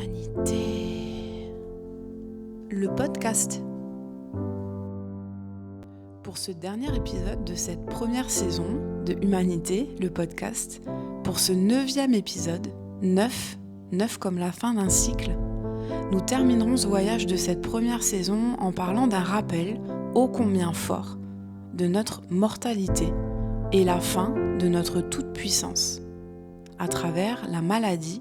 Humanité. Le podcast. Pour ce dernier épisode de cette première saison de Humanité, le podcast, pour ce 9e épisode, 9 comme la fin d'un cycle, nous terminerons ce voyage de cette première saison en parlant d'un rappel ô combien fort de notre mortalité et la fin de notre toute-puissance, à travers la maladie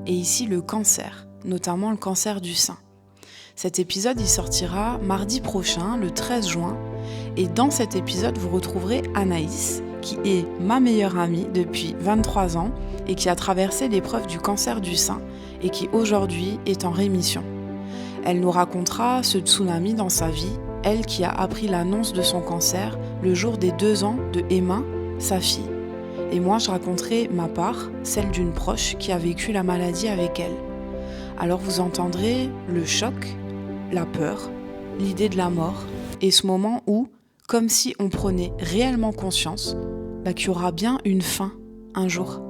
et ici le cancer, notamment le cancer du sein. Cet épisode il sortira mardi prochain, le 13 juin, et dans cet épisode vous retrouverez Anaïs, qui est ma meilleure amie depuis 23 ans et qui a traversé l'épreuve du cancer du sein et qui aujourd'hui est en rémission. Elle nous racontera ce tsunami dans sa vie, elle qui a appris l'annonce de son cancer le jour des 2 ans de Emma, sa fille. Et moi, je raconterai ma part, celle d'une proche qui a vécu la maladie avec elle. Alors vous entendrez le choc, la peur, l'idée de la mort, et ce moment où, comme si on prenait réellement conscience, qu'il y aura bien une fin, un jour.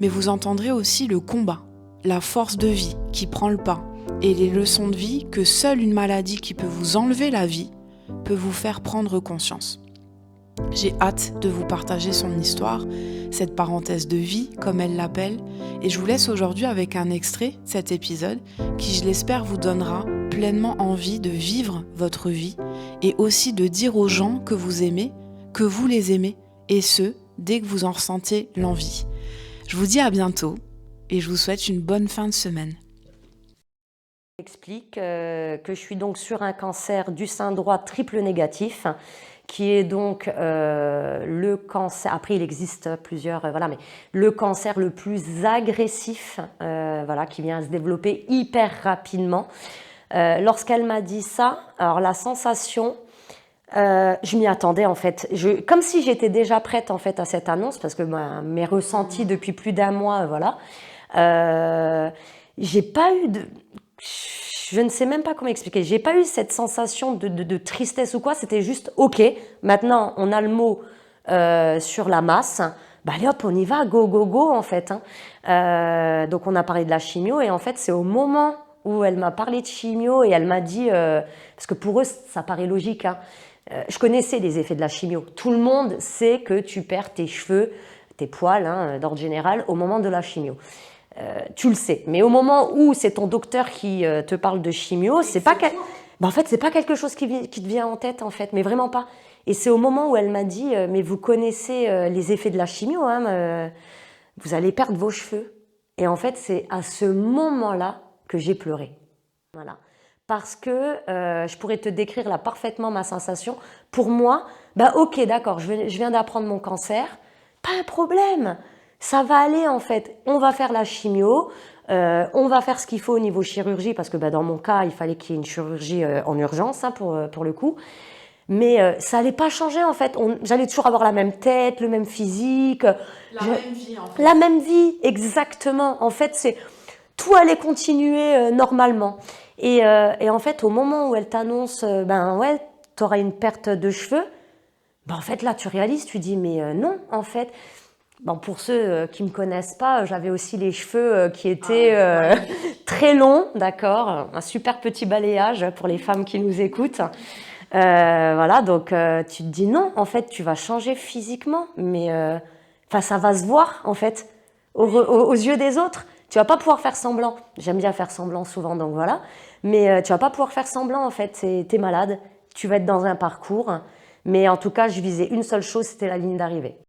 Mais vous entendrez aussi le combat, la force de vie qui prend le pas, et les leçons de vie que seule une maladie qui peut vous enlever la vie peut vous faire prendre conscience. J'ai hâte de vous partager son histoire, cette parenthèse de vie, comme elle l'appelle, et je vous laisse aujourd'hui avec un extrait de cet épisode qui, je l'espère, vous donnera pleinement envie de vivre votre vie et aussi de dire aux gens que vous aimez, que vous les aimez, et ce, dès que vous en ressentez l'envie. Je vous dis à bientôt et je vous souhaite une bonne fin de semaine. J'explique que je suis donc sur un cancer du sein droit triple négatif, qui est donc le cancer, après il existe plusieurs, mais le cancer le plus agressif, qui vient se développer hyper rapidement. Lorsqu'elle m'a dit ça, alors la sensation, je m'y attendais en fait, comme si j'étais déjà prête en fait à cette annonce, parce que mes ressentis depuis plus d'1 mois, j'ai pas eu de... Je ne sais même pas comment expliquer. J'ai pas eu cette sensation de tristesse ou quoi. C'était juste ok. Maintenant, on a le mot sur la masse. Allez hop, on y va, go go go en fait. Donc on a parlé de la chimio et en fait c'est au moment où elle m'a parlé de chimio et elle m'a dit parce que pour eux ça paraît logique. Je connaissais les effets de la chimio. Tout le monde sait que tu perds tes cheveux, tes poils d'ordre général au moment de la chimio. Tu le sais, mais au moment où c'est ton docteur qui te parle de chimio, c'est pas en fait c'est pas quelque chose qui te vient en tête en fait, mais vraiment pas. Et c'est au moment où elle m'a dit mais vous connaissez les effets de la chimio, vous allez perdre vos cheveux. Et en fait c'est à ce moment-là que j'ai pleuré. Voilà, parce que je pourrais te décrire là parfaitement ma sensation. Pour moi, ok d'accord, je viens d'apprendre mon cancer, pas un problème. Ça va aller en fait, on va faire la chimio, on va faire ce qu'il faut au niveau chirurgie parce que dans mon cas, il fallait qu'il y ait une chirurgie en urgence pour le coup. Mais ça allait pas changer en fait, j'allais toujours avoir la même tête, le même physique. Même vie en fait. La même vie, exactement. En fait, tout allait continuer normalement. Et en fait, au moment où elle t'annonce, t'auras une perte de cheveux, en fait là tu réalises, tu dis mais non en fait... pour ceux qui ne me connaissent pas, j'avais aussi les cheveux qui étaient très longs, d'accord, un super petit balayage pour les femmes qui nous écoutent. Donc tu te dis non, en fait, tu vas changer physiquement, mais ça va se voir, en fait, aux yeux des autres. Tu vas pas pouvoir faire semblant. J'aime bien faire semblant souvent, donc voilà. Mais tu vas pas pouvoir faire semblant, en fait, t'es malade, tu vas être dans un parcours. Mais en tout cas, je visais une seule chose, c'était la ligne d'arrivée.